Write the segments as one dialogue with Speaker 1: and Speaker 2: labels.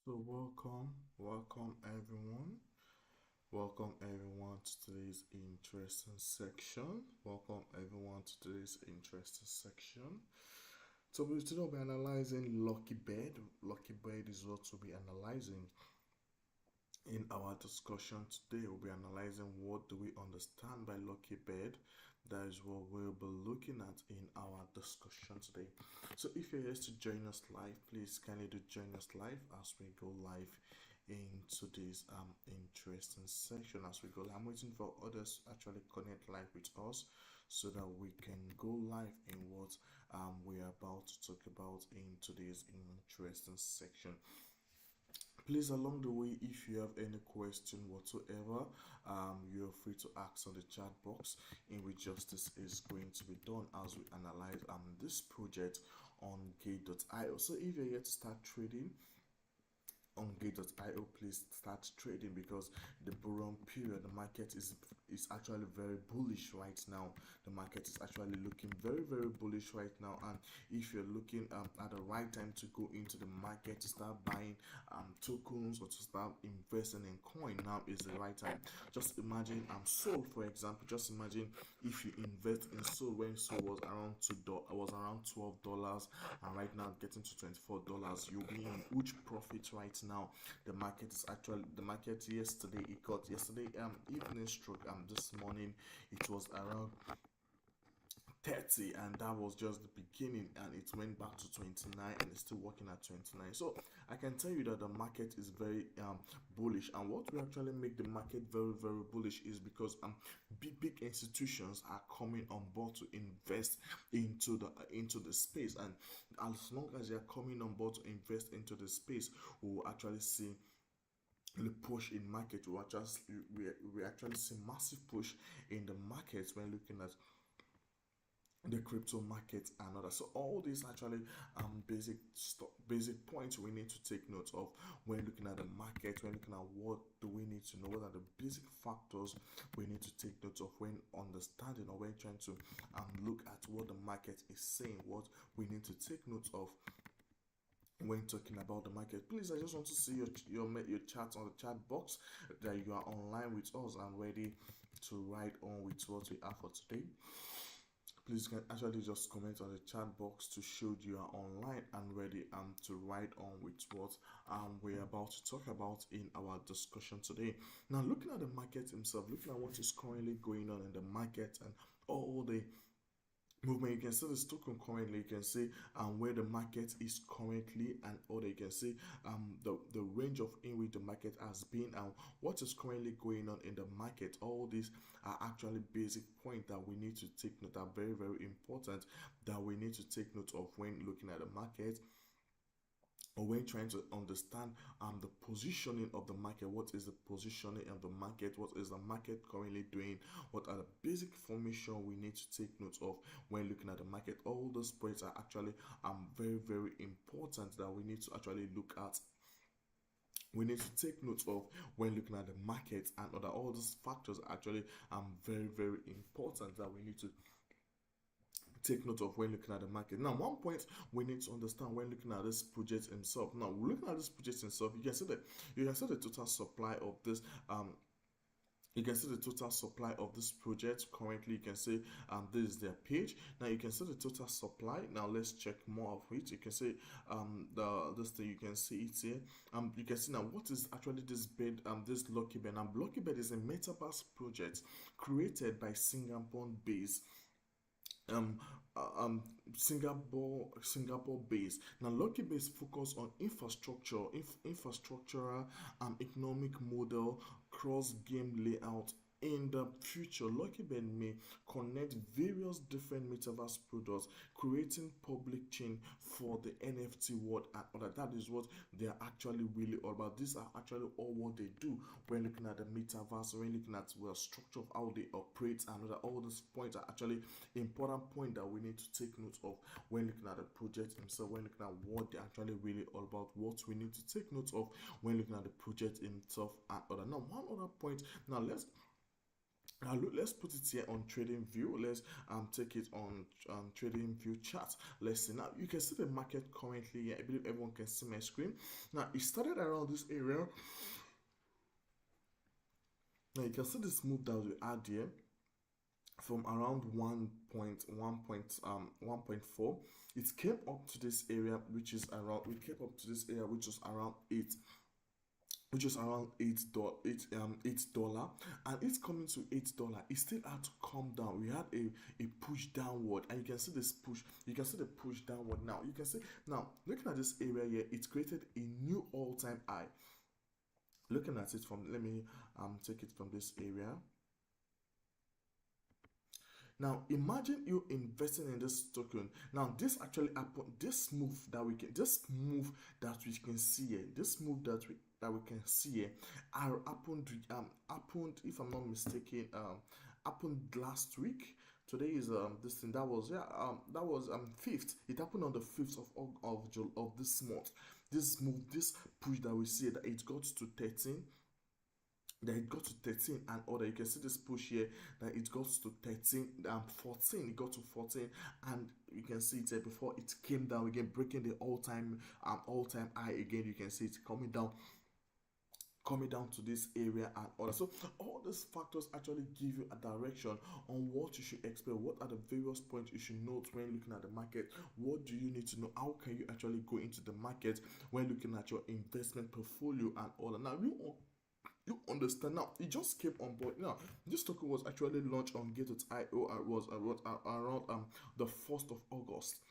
Speaker 1: So welcome everyone to today's interesting section. Welcome everyone to today's interesting section. So today we'll be analyzing LuckyBird. LuckyBird is what we'll be analyzing in our discussion today. We'll be analyzing what do we understand by LuckyBird. That is what we'll be looking at in our discussion today. So if you're here to join us live, please kindly do join us live as we go live into this interesting section. As we go, I'm waiting for others to actually connect live with us so that we can go live in what we're about to talk about in today's interesting section. Please, along the way, if you have any question whatsoever, you're free to ask on the chat box, in which justice is going to be done as we analyze this project on gate.io. So if you're yet to start trading on gate.io, please start trading, because the bull run period, the market is actually very bullish right now. The market is actually looking very bullish right now, and if you're looking at the right time to go into the market to start buying tokens or to start investing in coin, now is the right time. Just imagine Sol, for example. Just imagine if you invest in Sol when Sol was around $12, and right now getting to $24. You'll be in huge profit right now. The market yesterday, evening stroke this morning, it was around 30, and that was just the beginning, and it went back to 29 and it's still working at 29. So I can tell you that the market is very bullish, and what will actually make the market very bullish is because big institutions are coming on board to invest into the space, and as long as they are coming on board to invest into the space, we will actually see the push in market. We actually see massive push in the markets when looking at the crypto market and others. So all these actually basic points we need to take note of when looking at the market, when looking at what do we need to know, what are the basic factors we need to take note of when understanding or when trying to look at what the market is saying, what we need to take note of when talking about the market. Please, I just want to see your chat on the chat box, that you are online with us and ready to ride on with what we have for today. Please, you can actually just comment on the chat box to show you are online and ready to ride on with what we're about to talk about in our discussion today. Now, looking at the market himself, looking at what is currently going on in the market and all the movement, you can see the token currently, you can see where the market is currently, and all that you can see the range of in which the market has been and what is currently going on in the market. All these are actually basic points that we need to take note, are very important, that we need to take note of when looking at the market, or when trying to understand the positioning of the market. What is the positioning of the market? What is the market currently doing? What are the basic information we need to take note of when looking at the market? All those points are actually very important that we need to actually look at, we need to take note of when looking at the market, and other all those factors are actually very important that we need to take note of when looking at the market. Now, one point we need to understand when looking at this project itself. Now, looking at this project itself, you can see the total supply of this you can see the total supply of this project currently. You can see this is their page. Now you can see the total supply. Now let's check more of it. You can see this thing, you can see it here. You can see now what is actually this bed, this LuckyBird. Now LuckyBird is a metaverse project created by Singapore-based Singapore-based. Now, LuckyBird focus on infrastructural, economic model, cross-game layout. In the future, LuckyBird may connect various different metaverse products, creating public chain for the NFT world, and that is what they are actually really all about. These are actually all what they do when looking at the metaverse, when looking at the structure of how they operate, and all these points are actually important point that we need to take note of when looking at the project himself, when looking at what they're actually really all about, what we need to take note of when looking at the project himself and other. Now, one other point, now let's Now look, let's put it here on trading view. Let's take it on trading view chart. Let's see. Now you can see the market currently here. I believe everyone can see my screen. Now it started around this area. Now you can see this move that we had here from around 1.4. It came up to this area, which is around, it came up to this area, which was around 8, which is around $8, and it's coming to $8. It still had to come down. We had a push downward, and you can see this push. You can see the push downward. Now you can see, now looking at this area here, it created a new all-time high. Looking at it from, let me take it from this area. Now imagine you investing in this token. Now this actually happened. This move that we can see here, this move that we can see here, happened, if I'm not mistaken, happened last week. Today is this thing that was, that was 5th. It happened on the 5th of this month. This move, this push that we see, that it got to 13, that it got to 13 and other. You can see this push here, that it got to 13 and 14. It got to 14, and you can see it here before it came down again, breaking the all-time high again. You can see it coming down to this area and other. So all these factors actually give you a direction on what you should expect. What are the various points you should note when looking at the market? What do you need to know? How can you actually go into the market when looking at your investment portfolio and all that? Now you understand. Now it just came on board. Now this token was actually launched on Gate.io and was around the 1st of August.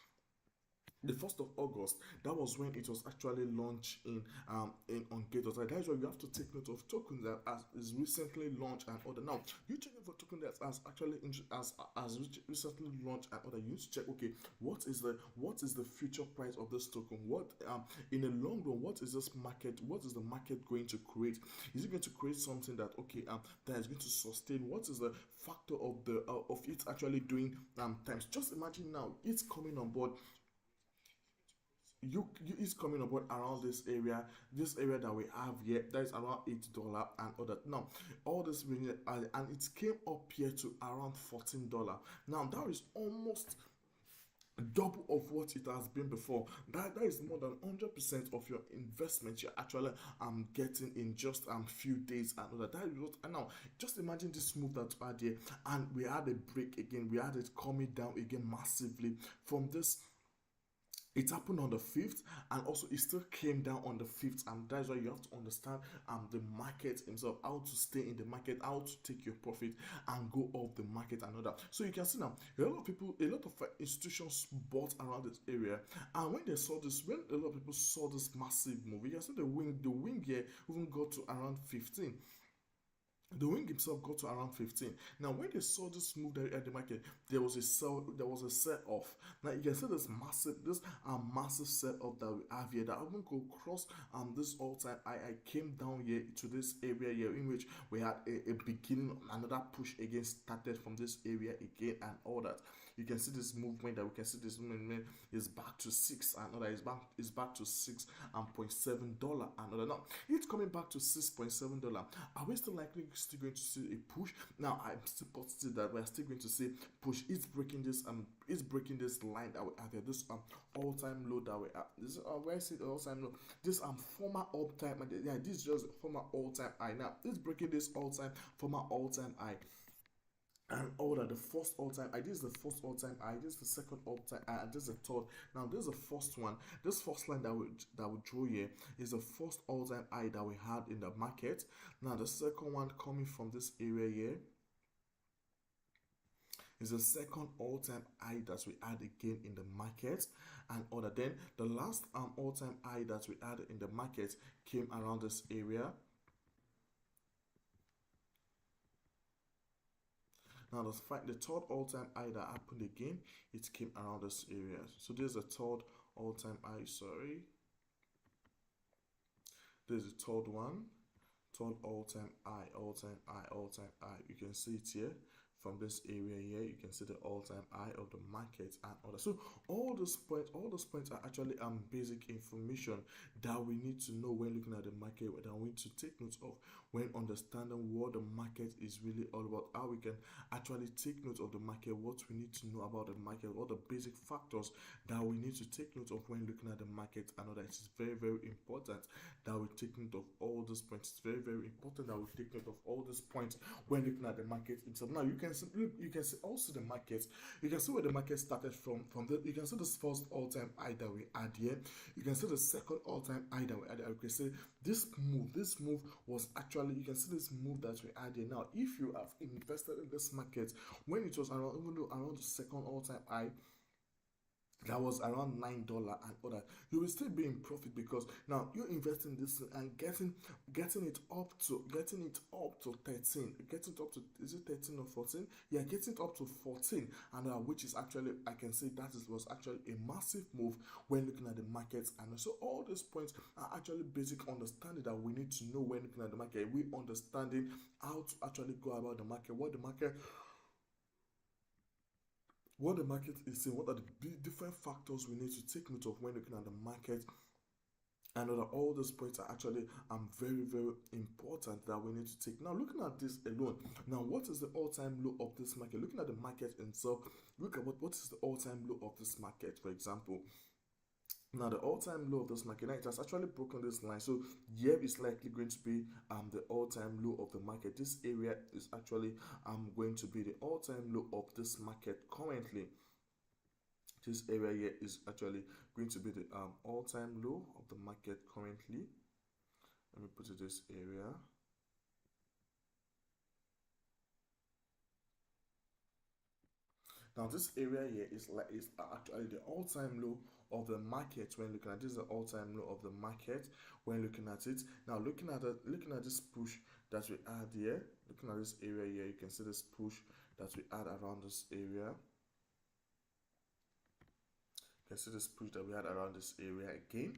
Speaker 1: The 1st of August, that was when it was actually launched in on Gate.io. That is why you have to take note of tokens that is recently launched and other. Now you checking for token that has actually as recently launched and other. You need to check, okay, what is the future price of this token? What in the long run, what is this market? What is the market going to create? Is it going to create something that, okay, that is going to sustain? What is the factor of the of it actually doing times? Just imagine now it's coming on board. You is coming about around this area that we have here, that is around $8 and other. Now all this range, and it came up here to around $14. Now that is almost double of what it has been before. That is more than 100% of your investment you're actually getting in just few days and all that. That is what. And now just imagine this move that we had here, and we had a break again. We had it coming down again massively from this. It happened on the 5th, and also it still came down on the 5th, and that's why you have to understand the market himself, how to stay in the market, how to take your profit and go off the market and all that. So you can see now a lot of people, a lot of institutions bought around this area, and when a lot of people saw this massive move, you can see the wing here even got to around 15. The wing himself got to around 15. Now, when they saw this move that at the market, there was a sell off. Now you can see this massive sell off that we have here, that even go across this all-time high. I came down here to this area here, in which we had a beginning, another push again started from this area again and all that. You can see this movement, that we can see this movement is back to 6 and all that, is back to $6.7 and all that. Now it's coming back to $6.7. Are we still still going to see a push? Now I'm still positive that we're still going to see push. It's breaking this line that we have here, this all-time low that we have. This where I see the all-time low, this former all-time, yeah, this is just former all-time high. Now it's breaking this former all-time high and all that. The first all-time high, this is the first all-time high, this is the second all-time high, and this is the third. Now this is the first one. This first line that we draw here is the first all-time high that we had in the market. Now the second one coming from this area here is the second all-time high that we had again in the market and other. Then the last all-time high that we had in the market came around this area. Now the third all-time high that happened again, it came around this area. So there's a third all-time high, sorry. There's a third one, third all-time high. You can see it here from this area here, you can see the all-time high of the market and all that. So all those points are actually basic information that we need to know when looking at the market, that we need to take note of when understanding what the market is really all about, how we can actually take note of the market, what we need to know about the market, what the basic factors that we need to take note of when looking at the market. I know that it's very, very important that we take note of all these points. It's very, very important that we take note of all these points when looking at the market itself. Now you can see also the market. You can see where the market started from. You can see this first all-time high that we had here. You can see the second all-time high that we had here. You can see this move was actually, you can see this move that we had here. Now, if you have invested in this market when it was around, even though around the second all-time high, that was around $9 and all that, you will still be in profit, because now you're investing this and getting it up to 13, getting it up to, is it 13 or 14? Yeah, getting it up to 14, and which is actually, I can say that was actually a massive move when looking at the markets. And so all these points are actually basic understanding that we need to know when looking at the market. We understanding how to actually go about the market, what the market is saying, what are the different factors we need to take note of when looking at the market. And all those points are actually very, very important that we need to take. Now, looking at this alone, now what is the all-time low of this market? Looking at the market itself, look at what is the all-time low of this market, for example. Now, the all-time low of this market, now it has actually broken this line. So here is likely going to be the all-time low of the market. This area is actually going to be the all-time low of this market currently. This area here is actually going to be the all-time low of the market currently. Let me put it this area. Now this area here is actually the all-time low of the market when looking at this. Is the all-time low of the market when looking at it. Now looking at this push that we had here, looking at this area here, you can see this push that we had around this area. You can see this push that we had around this area again.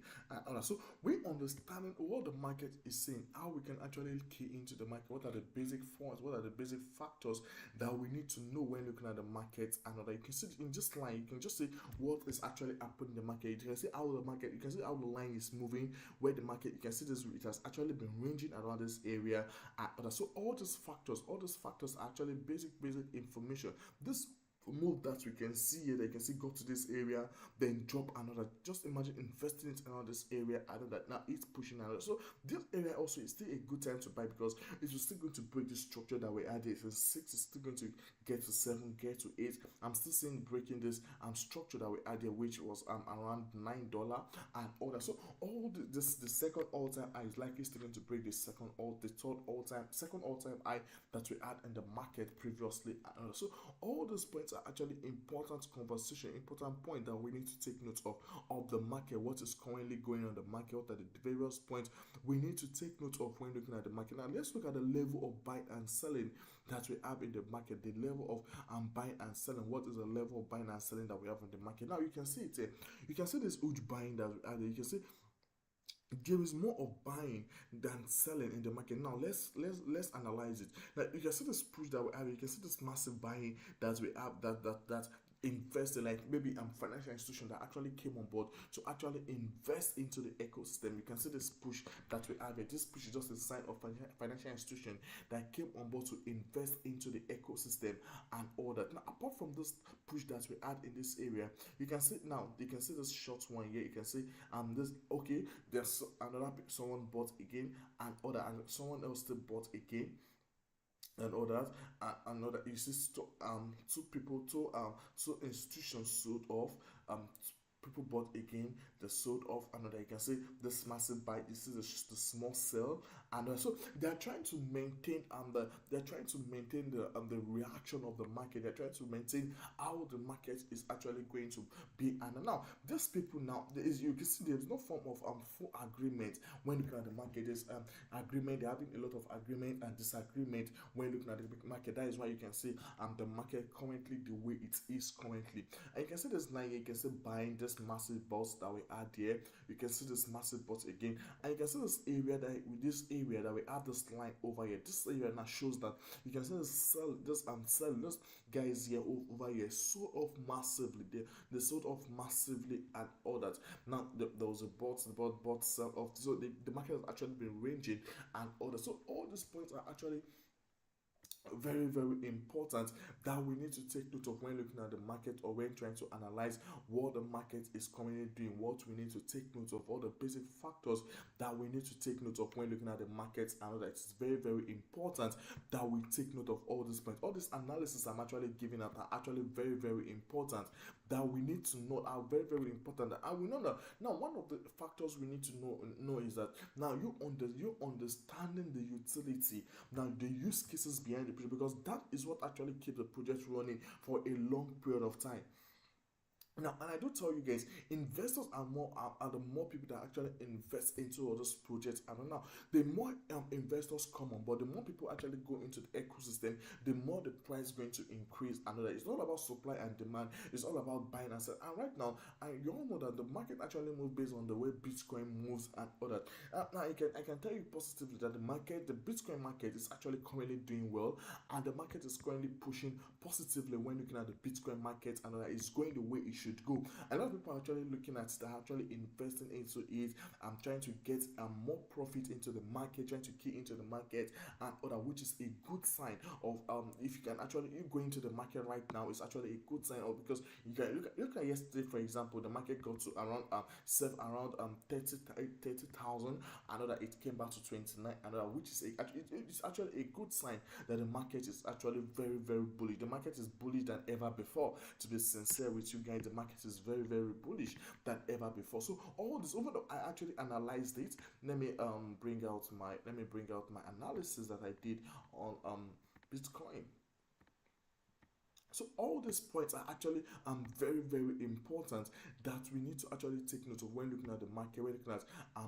Speaker 1: So we understanding what the market is saying, how we can actually key into the market, what are the basic forms, what are the basic factors that we need to know when looking at the market. And you can see in this line, you can just see what is actually happening in the market. You can see how the market, you can see how the line is moving, where the market, you can see this, it has actually been ranging around this area. So all these factors are actually basic information. This move that we can see here, that you can see go to this area, then drop another. Just imagine investing it around this area. I know that now it's pushing another. So this area also is still a good time to buy, because it is still going to break the structure that we had here. If it's 6, it's still going to get to 7, get to 8. I'm still seeing breaking this structure that we had here, which was around $9 and all that. So all the second all-time high is likely still going to break the second all-time high that we had in the market previously. So all those points are actually important conversation, important point that we need to take note of the market, what is currently going on in the market, what are the various points we need to take note of when looking at the market. Now let's look at the level of buying and selling that we have in the market, the level of buying and selling. What is the level of buying and selling that we have in the market? Now you can see it here. You can see this huge buying that we have. You can see there is more of buying than selling in the market. Now let's analyze it. Now you can see this push that we have. You can see this massive buying that we have, that invested, like maybe financial institution that actually came on board to actually invest into the ecosystem. You can see this push that we have here. This push is just a sign of financial institution that came on board to invest into the ecosystem and all that. Now apart from this push that we had in this area, you can see this short one here. You can see this, okay, there's another, someone bought again, and other, and someone else still bought again, and all that, another, you see two institutions sold off, people bought again, they sold off another. You can see this massive buy. This is the small sell, and so they are trying to maintain the reaction of the market. They're trying to maintain how the market is actually going to be. And now these people, now you can see there's no form of full agreement when looking at the market. There's agreement. They're having a lot of agreement and disagreement when looking at the market. That is why you can see the market currently the way it is currently. And you can see this line here. You can see buying this massive bounce that we are there. You can see this massive bot again, and you can see this area that with this area that we have this line over here. This area now shows that you can see this sell this guys here over here sold off massively. They sold off massively and all that. Now there was a bot sell off. So the market has actually been ranging and all that. So all these points are actually very important that we need to take note of when looking at the market or when trying to analyze what the market is currently doing. What we need to take note of, all the basic factors that we need to take note of when looking at the markets, and that it's very important that we take note of all these points. All this analysis I'm actually giving out are actually very important that we need to know, are very important. And we know that now one of the factors we need to know is that now you understanding the utility, now the use cases behind the project, because that is what actually keeps the project running for a long period of time. Now, and I do tell you guys, investors are the more people that actually invest into all those projects. And now, the more investors come on board, the more people actually go into the ecosystem, the more the price is going to increase. And it's not about supply and demand; it's all about buying and selling. And right now, you all know that the market actually moves based on the way Bitcoin moves and all that. Now, I can tell you positively that the Bitcoin market is actually currently doing well, and the market is currently pushing positively when looking at the Bitcoin market, and it's going the way it should go. A lot of people are actually looking at it, actually investing into it. I'm trying to get more profit into the market, trying to key into the market and other, which is a good sign of if you can actually go into the market right now, it's actually a good sign of, because you can look at yesterday, for example, the market got to around 30,000, another it came back to 29, another, which is it's actually a good sign that the market is actually very bullish. The market is bullish than ever before. To be sincere with you guys, the market is very bullish than ever before. So all this, over the, I actually analyzed it. Let me bring out my analysis that I did on Bitcoin. So all these points are actually very important that we need to actually take note of when looking at the market, when looking at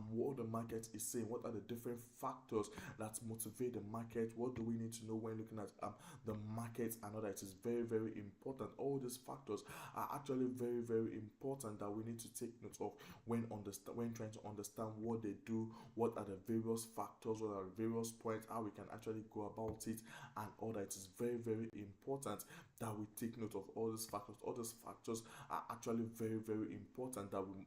Speaker 1: what the market is saying, what are the different factors that motivate the market, what do we need to know when looking at the market, and all that. It is very important. All these factors are actually very important that we need to take note of when trying to understand what they do, what are the various factors, what are the various points, how we can actually go about it, and all that. It is very important that we take note of all these factors. All these factors are actually very important that we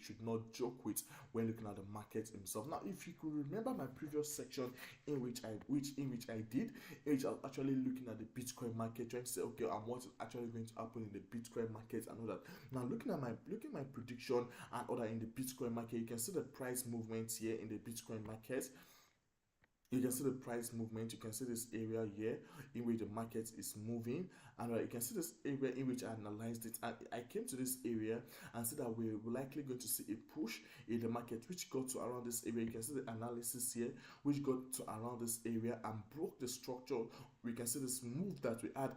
Speaker 1: should not joke with when looking at the market himself. Now, if you could remember my previous section in which I was actually looking at the Bitcoin market, trying to say, okay, and what is actually going to happen in the Bitcoin market and all that. Now, looking at my prediction and all that in the Bitcoin market, you can see the price movement here in the Bitcoin market. You can see the price movement. You can see this area here in which the market is moving, and you can see this area in which I analyzed it. And I came to this area and said that we're likely going to see a push in the market, which got to around this area. You can see the analysis here, which got to around this area and broke the structure. We can see this move that we had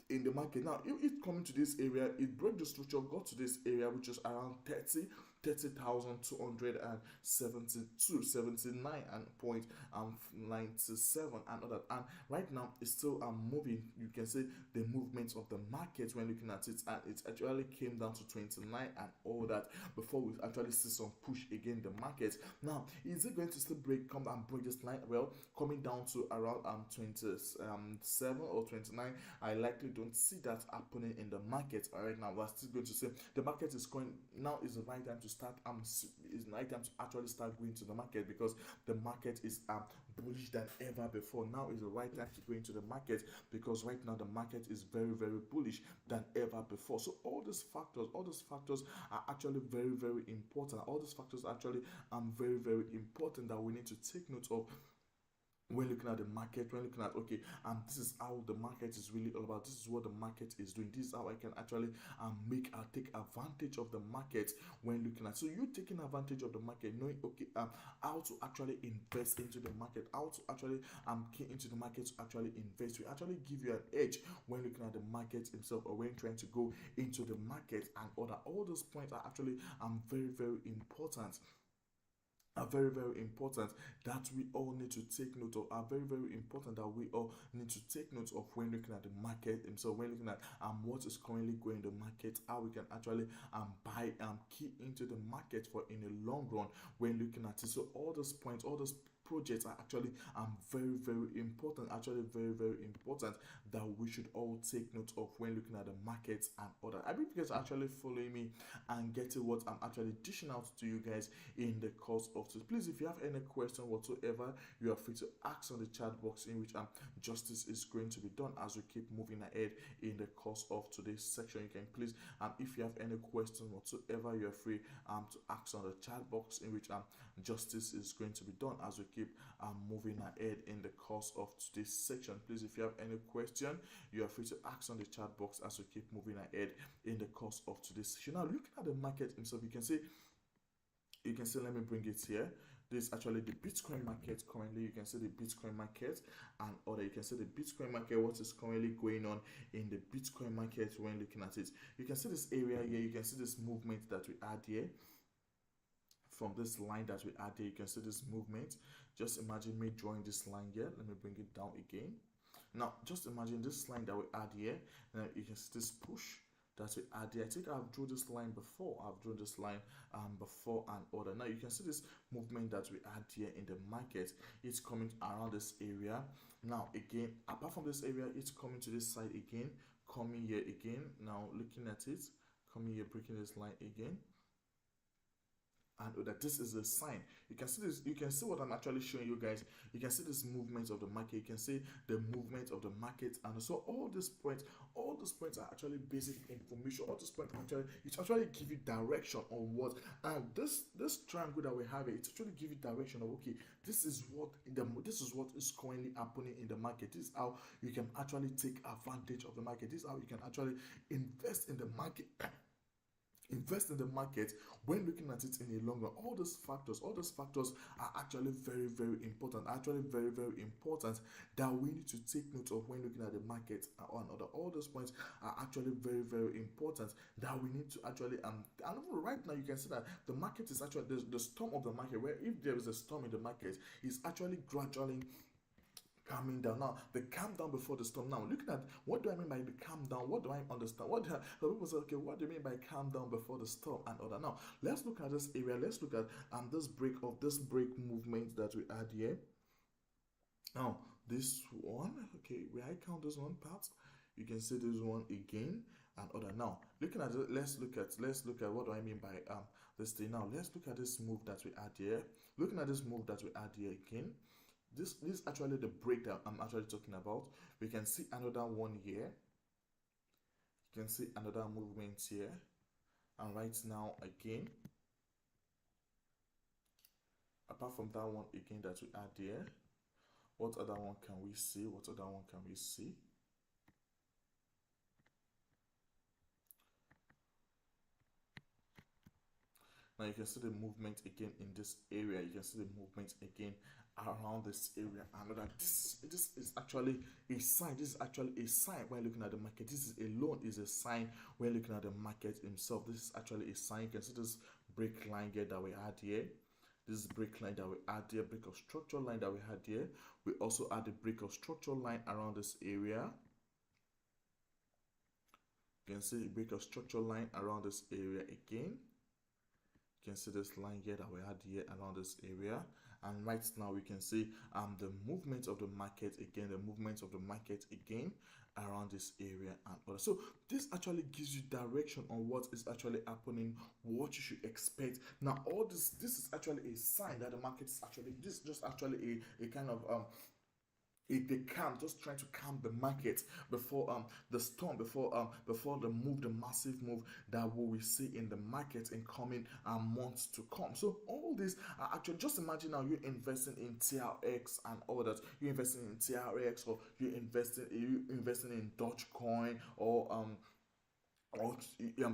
Speaker 1: in the market. Now, it coming to this area, it broke the structure, got to this area, which is around 30,279.97 and all that. And right now it's still moving. You can see the movement of the market when looking at it, and it actually came down to 29 and all that before we actually see some push again in the market. Now, is it going to still come and break this line? Well, coming down to around 27 or 29, I likely don't see that happening in the market right now. We're still going to say the market is going, now is the right time to start is the right time to actually start going to the market, because the market is bullish than ever before. Now is the right time to go into the market, because right now the market is very bullish than ever before. So all these factors are actually very important. All these factors are actually very important that we need to take note of when looking at the market, when looking at, okay, this is how the market is really all about. This is what the market is doing. This is how I can actually take advantage of the market when looking at. So you taking advantage of the market, knowing, okay, how to actually invest into the market, how to actually key into the market to actually invest. We actually give you an edge when looking at the market himself, or when trying to go into the market and other. All those points are actually very important are very, very important that we all need to take note of, are very, very important that we all need to take note of when looking at the market. And so when looking at what is currently going in the market, how we can actually buy key into the market for in the long run when looking at it. So all those points, all those projects are actually very, very important, actually very, very important that we should all take note of when looking at the markets and other. I believe you guys are actually following me and getting what I'm actually dishing out to you guys in the course of today. Please, if you have any question whatsoever, you are free to ask on the chat box, in which justice is going to be done as we keep moving ahead in the course of today's section. You can please, if you have any question whatsoever, you are free to ask on the chat box, in which justice is going to be done as we keep moving ahead in the course of today's section. Please, if you have any question, you are free to ask on the chat box as we keep moving ahead in the course of today's session. Now, looking at the market himself, you can see, let me bring it here. This is actually the Bitcoin market currently. You can see the Bitcoin market and other. You can see the Bitcoin market, what is currently going on in the Bitcoin market when looking at it. You can see this area here. You can see this movement that we add here. From this line that we add here, you can see this movement. Just imagine me drawing this line here. Let me bring it down again. Now, just imagine this line that we add here. Now, you can see this push that we add here. I think I've drawn this line before. I've drawn this line before and order. Now, you can see this movement that we add here in the market. It's coming around this area. Now, again, apart from this area, it's coming to this side again, coming here again. Now, looking at it, coming here, breaking this line again. And that this is a sign. You can see this, you can see what I'm actually showing you guys. You can see this movement of the market, you can see the movement of the market, and so all these points are actually basic information. All these points actually, it actually give you direction on what, and this triangle that we have here, it actually give you direction of, okay, this is what is currently happening in the market. This is how you can actually take advantage of the market. This is how you can actually invest in the market. Invest in the market when looking at it in the long run. All those factors are actually very, very important. Actually, very, very important that we need to take note of when looking at the market and other. All those points are actually very, very important that we need to actually and right now you can see that the market is actually the storm of the market. Where if there is a storm in the market, is actually gradually calming down. Now, the calm down before the storm. Now, looking at what do I mean by the calm down? What do I understand? What do people say? Okay, what do you mean by calm down before the storm and other? Now, let's look at this area. Let's look at this break movement that we had here. Now, this one. Okay, where I count this one part, you can see this one again and other. Now, looking at it, let's look at what do I mean by this thing. Now, let's look at this move that we had here. Looking at this move that we had here again. This is actually the break that I'm actually talking about. We can see another one here. You can see another movement here. And right now again, apart from that one again that we add here, what other one can we see? What other one can we see? Now you can see the movement again in this area. You can see the movement again around this area. And that this is actually a sign. This is actually a sign when looking at the market. This is alone is a sign when looking at the market himself. This is actually a sign. You can see this break line here that we had here. This is break line that we had here, break of structure line that we had here. We also add the break of structure line around this area. You can see the break of structure line around this area again. You can see this line here that we had here around this area, and right now we can see the movement of the market again, around this area and other. So this actually gives you direction on what is actually happening, what you should expect. Now all this is actually a sign that the market is actually just actually a kind of they calm, just trying to calm the market before the storm, before the massive move that we will see in the market in coming months to come. So all this are actually, just imagine now you're investing in TRX and all that. You're investing in TRX, or you're investing in Dogecoin, or or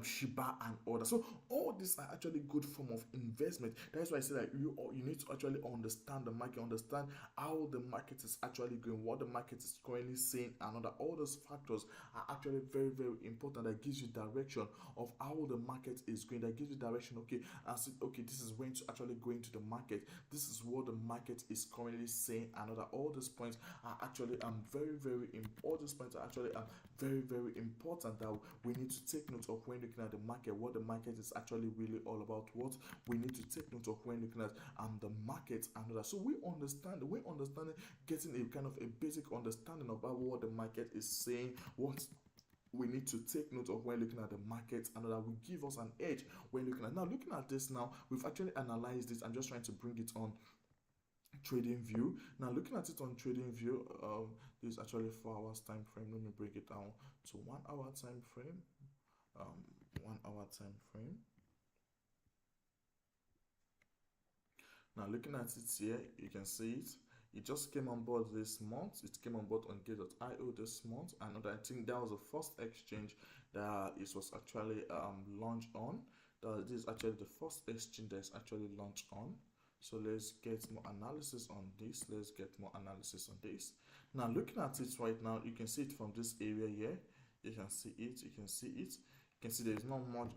Speaker 1: Shiba and others. So all these are actually good form of investment. That's why I say that you need to actually understand the market, understand how the market is actually going, what the market is currently saying, and other all those factors are actually very very important. That gives you direction of how the market is going. That gives you direction. Okay, and say okay, this is when to actually go into the market. This is what the market is currently saying, and other all these points are actually very very all these points are actually very very important that we need to take note of when looking at the market, what the market is actually really all about, what we need to take note of when looking at the market and all that. So we understand getting a kind of a basic understanding about what the market is saying, what we need to take note of when looking at the market, and that will give us an edge when looking at. Now looking at this, now we've actually analyzed this. I'm just trying to bring it on trading view. Now looking at it on trading view, this is actually 4 hours time frame. Let me break it down to 1 hour time frame. 1 hour time frame. Now looking at it here, you can see it. It just came on board this month. It came on board on Gate.io this month, and I think that was the first exchange that it was actually launched on. This is actually the first exchange that is actually launched on. So let's get more analysis on this. Let's get more analysis on this. Now looking at it right now, you can see it from this area here. You can see it. You can see it. You can see there is not much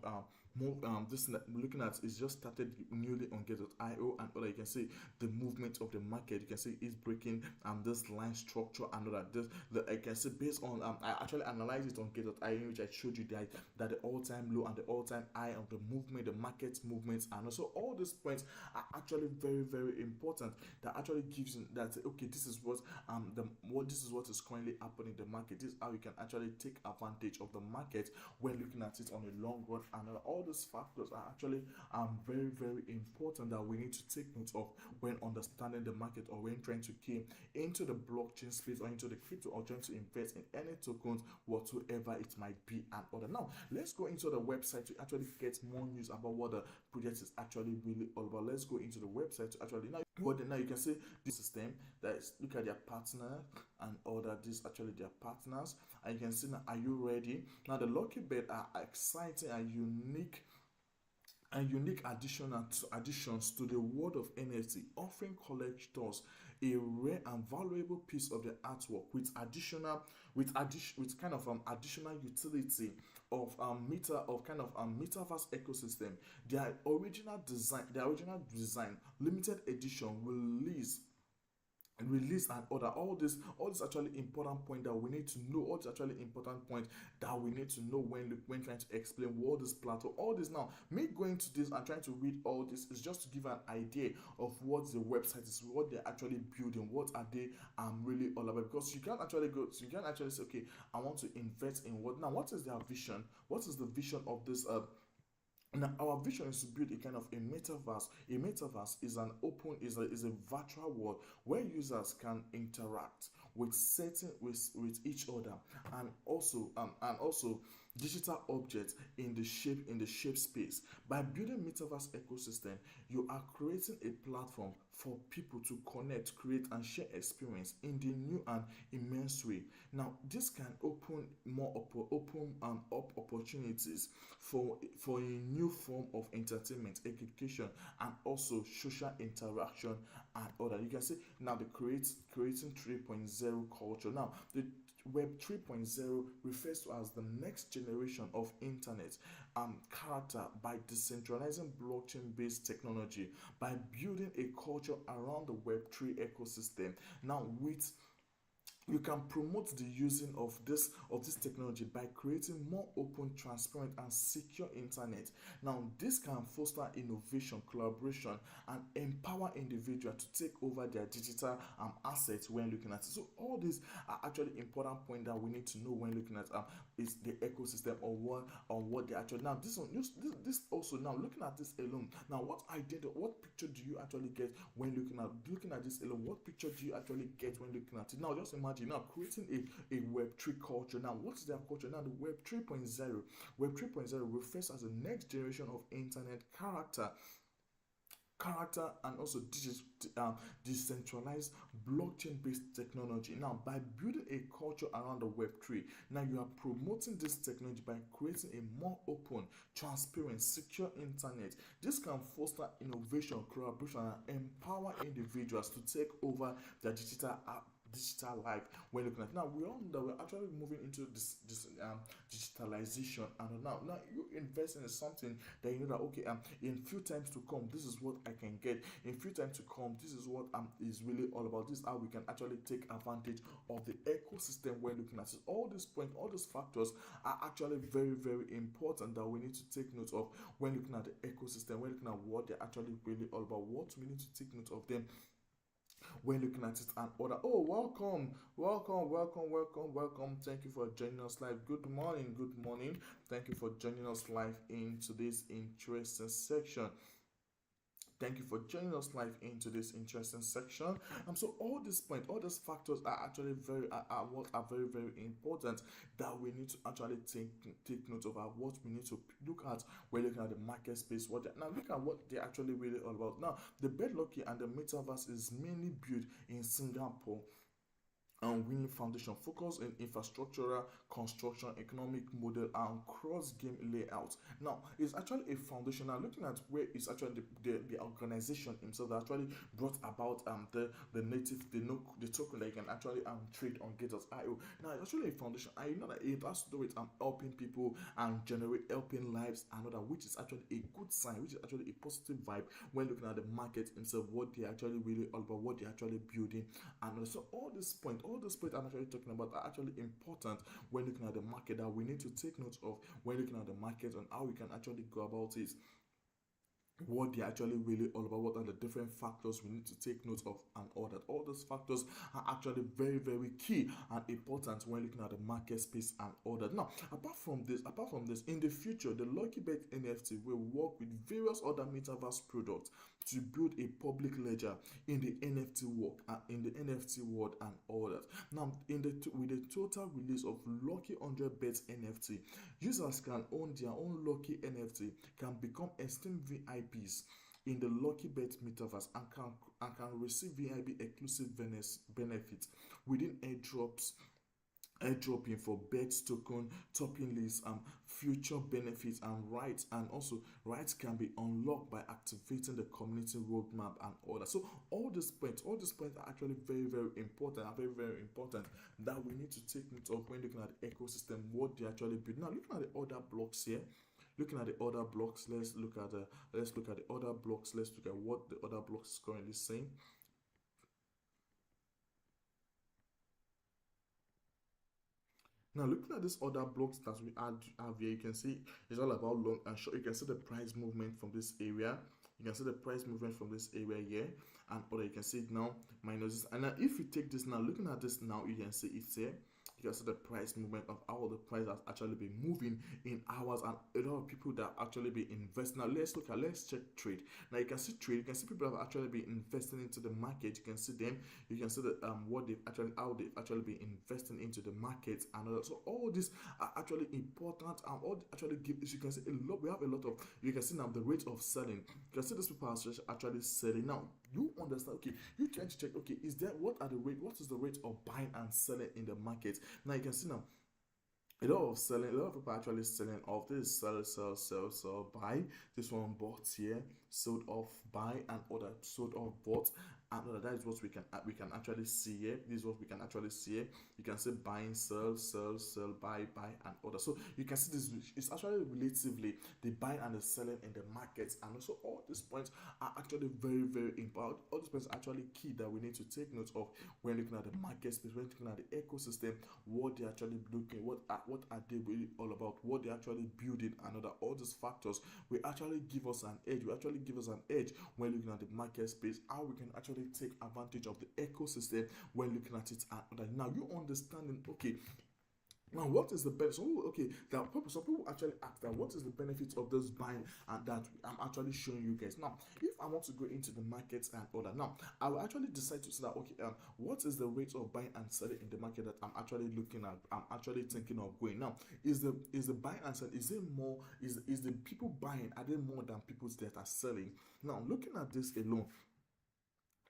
Speaker 1: this looking at is just started newly on Gate.io, and all you can see the movement of the market. You can see it's breaking this line structure and all that. I can see based on I actually analyzed it on Gate.io, which I showed you that the all-time low and the all-time high of the movement, the market movements, and also all these points are actually very very important. That actually gives you that okay, this is what this is what is currently happening in the market. This is how you can actually take advantage of the market when looking at it on a long run, and all these factors are actually very very important that we need to take note of when understanding the market, or when trying to key into the blockchain space, or into the crypto, or trying to invest in any tokens whatsoever it might be and other. Now let's go into the website to actually get more news about what the project is actually really all about. Let's go into the website to actually now you can see this system that is, look at their partner and all that. This actually their partners, and you can see now, are you ready? Now the LuckyBird are exciting and unique additions to the world of NFT, offering collectors a rare and valuable piece of the artwork with additional additional utility of metaverse ecosystem. Their original design, limited edition release and order. All this actually important point that we need to know. All this actually important point that we need to know when trying to explain what this platform, all this. Now me going to this and trying to read all this is just to give an idea of what the website is, what they're actually building, what are they really all about. Because you can't actually say okay, I want to invest in what. Now what is their vision? What is the vision of this now our vision is to build a kind of a metaverse. A metaverse is a virtual world where users can interact with each other, and also digital objects in the shape space. By building metaverse ecosystem, you are creating a platform for people to connect, create, and share experience in the new and immense way. Now this can open up opportunities for a new form of entertainment, education, and also social interaction and other. You can see now the creating 3.0 culture. Now the Web 3.0 refers to as the next generation of internet character by decentralizing blockchain-based technology, by building a culture around the Web 3 ecosystem. Now with you can promote the using of this technology by creating more open, transparent, and secure internet. Now this can foster innovation, collaboration, and empower individuals to take over their digital assets when looking at it. So all these are actually important point that we need to know when looking at is the ecosystem, or what they actually. Now this also, now looking at this alone, now what picture do you actually get when looking at this alone? What picture do you actually get when looking at it? Now just imagine now creating a Web3 culture. Now what is their culture? Now the Web 3.0 refers as the next generation of internet character character, and also decentralized blockchain-based technology. Now, by building a culture around the Web3, now you are promoting this technology by creating a more open, transparent, secure internet. This can foster innovation, collaboration, and empower individuals to take over their digital life. When looking at now, we all know that we're actually moving into this digitalization, and now you invest in something that you know that okay, in few times to come, this is what I can get. In few times to come, this is what is really all about. This is how we can actually take advantage of the ecosystem when looking at it. All these points, all these factors are actually very, very important that we need to take note of when looking at the ecosystem, when looking at what they're actually really all about, what we need to take note of them when looking at it and other. Oh, welcome. Thank you for joining us live. Good morning. Thank you for joining us live in today's interesting section. Thank you for joining us live into this interesting section. So all these points, all these factors are actually very important that we need to actually take note of, what we need to look at when looking at the market space. Now look at what they're actually really all about. Now, the Bird and the metaverse is mainly built in Singapore and WEMI Foundation, focus on infrastructural construction, economic model, and cross-game layout. Now, it's actually a foundation. Now, looking at where it's actually the organization himself that actually brought about the token that you can actually trade on Gators.io. Now, it's actually a foundation. I know that it has to do with helping people and helping lives and other, which is actually a good sign, which is actually a positive vibe when looking at the market himself, what they actually really all about, what they're actually building, and so all these points I'm actually talking about are actually important when looking at the market that we need to take note of when looking at the market and how we can actually go about it. What they're actually really all about, what are the different factors we need to take note of, and all that. All those factors are actually very, very key and important when looking at the market space and all that. Now, apart from this, in the future, the LuckyBird NFT will work with various other metaverse products to build a public ledger in the NFT world and all that. Now, with the total release of Lucky 100 NFT, users can own their own Lucky NFT, can become esteemed VIPs in the LuckyBird metaverse, and can receive VIP exclusive benefits within airdropping for bets token, topping lists, future benefits and rights, and also rights can be unlocked by activating the community roadmap and all that. So all these points are actually very, very important that we need to take note of when looking at the ecosystem, what they actually build. Now, looking at the other blocks here. Looking at the other blocks, let's look at the other blocks. Let's look at what the other blocks is currently saying. Now, looking at these other blocks that we have here, you can see it's all about long and short. You can see the price movement from this area. You can see the price movement from this area here, and other you can see it now minus this. And now, if you take this now, looking at this now, you can see it's here. You can see the price movement of how the price has actually been moving in hours, and a lot of people that actually be investing. Now let's check trade. Now you can see trade. You can see people have actually been investing into the market. You can see them. You can see how they've actually been investing into the market, and so all these are actually important, and all actually give. You can see a lot. We have a lot of. You can see now the rate of selling. You can see these people are actually selling. Now you understand. Okay, you try to check. Okay, what is the rate of buying and selling in the market? Now you can see now a lot of people are actually selling off. This is sell, buy. This one bought here, sold off, buy, and other sold off, bought, and other. That is what we can actually see here. This is what we can actually see here. You can see buying, sell, buy, and other. So you can see this is actually relatively the buying and the selling in the markets, and also all these points are actually very, very important. All these points are actually key that we need to take note of when looking at the market space, when looking at the ecosystem, what they're actually looking, what are they really all about, what they're actually building, and other. All these factors will actually give us an edge. When looking at the market space, how we can actually take advantage of the ecosystem when looking at it and other. Now you understanding, okay. Now, what is the benefit? Some people actually ask that what is the benefit of this buying and that I'm actually showing you guys. Now, if I want to go into the markets and all that. Now, I will actually decide to say that, okay, what is the rate of buying and selling in the market that I'm actually looking at? I'm actually thinking of going. Now, is the buying and selling, is it more, is the people buying, are they more than people that are selling? Now, looking at this alone,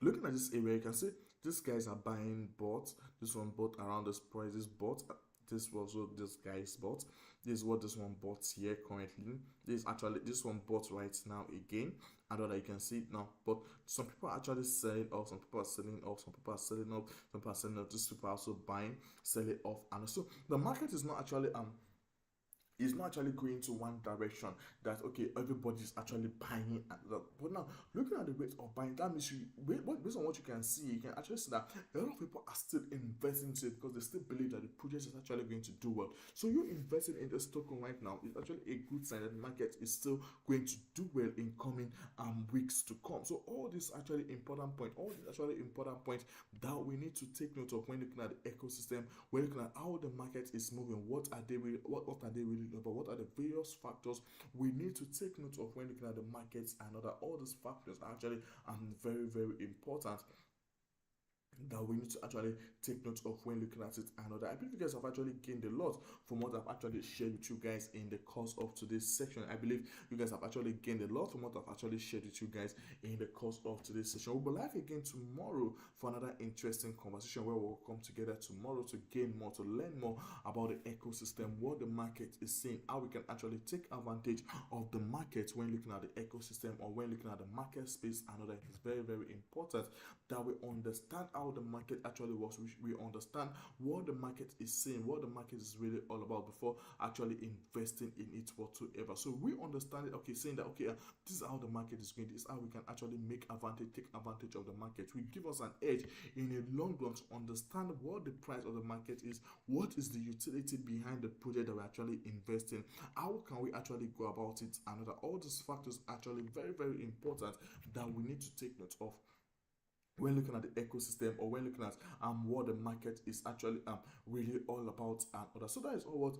Speaker 1: looking at this area, you can see these guys are buying bots. This one bought around this price. This bot. This was what this guy's bought. This is what this one bought here currently. This actually this one bought right now again. And that you can see now. But some people are actually selling off. Some people are selling off. Some people are selling up. Some people are selling off. These people are also buying, selling off. And so the market is not actually is not actually going to one direction, that okay, everybody is actually buying. But now looking at the rate of buying, that means based on what you can see, you can actually see that a lot of people are still investing into it because they still believe that the project is actually going to do well. So you investing in this token right now is actually a good sign that the market is still going to do well in coming weeks to come. So all these actually important point, all these actually important points that we need to take note of when looking at the ecosystem, when looking at how the market is moving. What are they really, what are they really about? What are the various factors we need to take note of when looking at the markets, and other all these factors are actually very, very important that we need to actually take note of when looking at it. And other, I believe you guys have actually gained a lot from what I've actually shared with you guys in the course of today's section. I believe you guys have actually gained a lot from what I've actually shared with you guys in the course of today's session. We'll be live again tomorrow for another interesting conversation where we'll come together tomorrow to gain more, to learn more about the ecosystem, what the market is saying, how we can actually take advantage of the market when looking at the ecosystem or when looking at the market space. And other, it is very, very important that we understand how the market actually works. We understand what the market is saying, what the market is really all about before actually investing in it whatsoever. So we understand it, okay, saying that, okay, this is how the market is going, this is how we can actually take advantage of the market. We give us an edge in a long run to understand what the price of the market is, what is the utility behind the project that we're actually investing, how can we actually go about it, and all these factors are actually very, very important that we need to take note of when looking at the ecosystem, or when looking at what the market is actually really all about and other. So that is all what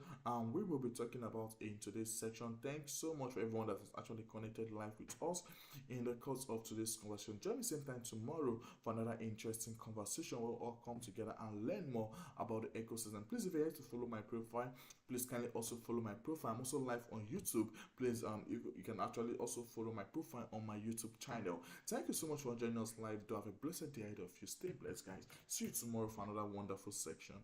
Speaker 1: we will be talking about in today's section. Thanks so much for everyone that is actually connected live with us in the course of today's conversation. Join me same time tomorrow for another interesting conversation. We'll all come together and learn more about the ecosystem. Please, if you're here to follow my profile, please kindly also follow my profile. I'm also live on YouTube. Please, you can actually also follow my profile on my YouTube channel. Thank you so much for joining us live. Do have a blessed day ahead of you. Stay blessed, guys. See you tomorrow for another wonderful section.